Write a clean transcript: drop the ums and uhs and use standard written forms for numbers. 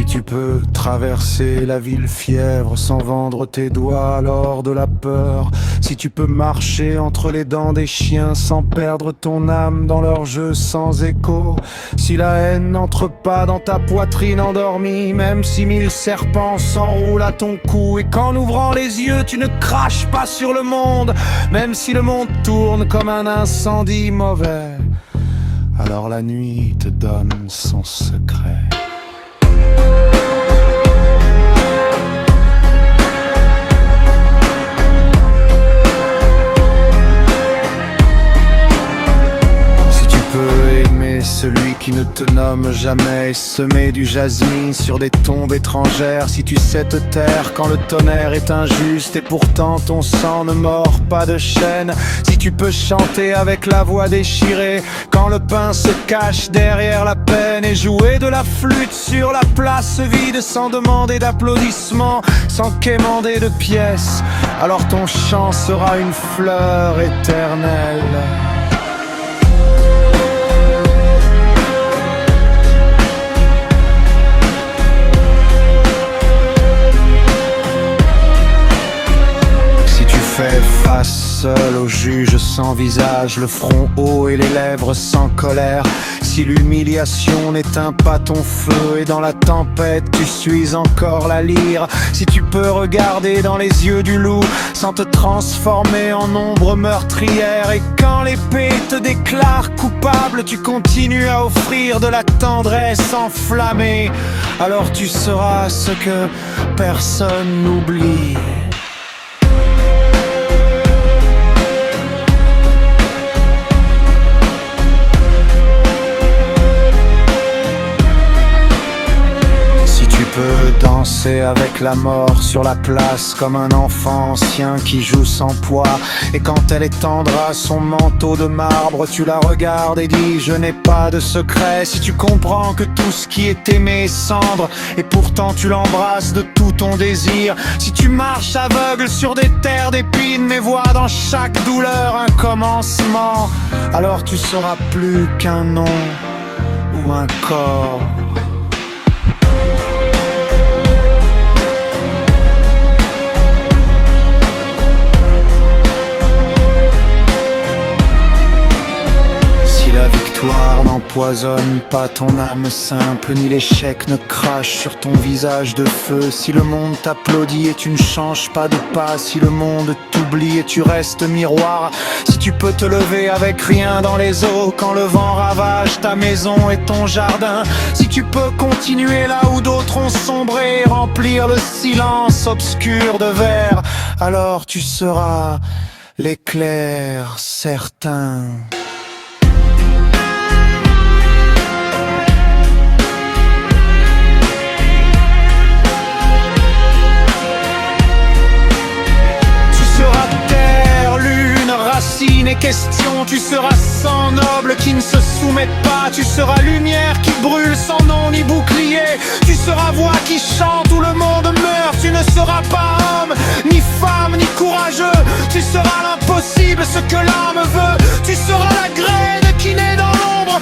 Si tu peux traverser la ville fièvre sans vendre tes doigts alors de la peur, si tu peux marcher entre les dents des chiens sans perdre ton âme dans leur jeu sans écho, si la haine n'entre pas dans ta poitrine endormie, même si 1000 serpents s'enroulent à ton cou, et qu'en ouvrant les yeux tu ne craches pas sur le monde, même si le monde tourne comme un incendie mauvais, alors la nuit te donne son secret. Celui qui ne te nomme jamais, semer du jasmine sur des tombes étrangères. Si tu sais te taire quand le tonnerre est injuste et pourtant ton sang ne mord pas de chaîne. Si tu peux chanter avec la voix déchirée quand le pain se cache derrière la peine, et jouer de la flûte sur la place vide sans demander d'applaudissements, sans quémander de pièces, alors ton chant sera une fleur éternelle. Face seul au juge sans visage, le front haut et les lèvres sans colère. Si l'humiliation n'éteint pas ton feu et dans la tempête tu suis encore la lyre, si tu peux regarder dans les yeux du loup sans te transformer en ombre meurtrière, et quand l'épée te déclare coupable tu continues à offrir de la tendresse enflammée, alors tu seras ce que personne n'oublie. Danser avec la mort sur la place comme un enfant ancien qui joue sans poids, et quand elle étendra son manteau de marbre tu la regardes et dis je n'ai pas de secret. Si tu comprends que tout ce qui est aimé est cendre et pourtant tu l'embrasses de tout ton désir, si tu marches aveugle sur des terres d'épines mais vois dans chaque douleur un commencement, alors tu seras plus qu'un nom ou un corps. N'empoisonne pas ton âme simple, ni l'échec ne crache sur ton visage de feu. Si le monde t'applaudit et tu ne changes pas de pas, si le monde t'oublie et tu restes miroir, si tu peux te lever avec rien dans les os quand le vent ravage ta maison et ton jardin, si tu peux continuer là où d'autres ont sombré, remplir le silence obscur de verre, alors tu seras l'éclair certain. Et question, tu seras sang noble qui ne se soumet pas, tu seras lumière qui brûle sans nom ni bouclier, tu seras voix qui chante où le monde meurt, tu ne seras pas homme, ni femme, ni courageux, tu seras l'impossible, ce que l'âme veut, tu seras la graine qui naît dans l'ombre,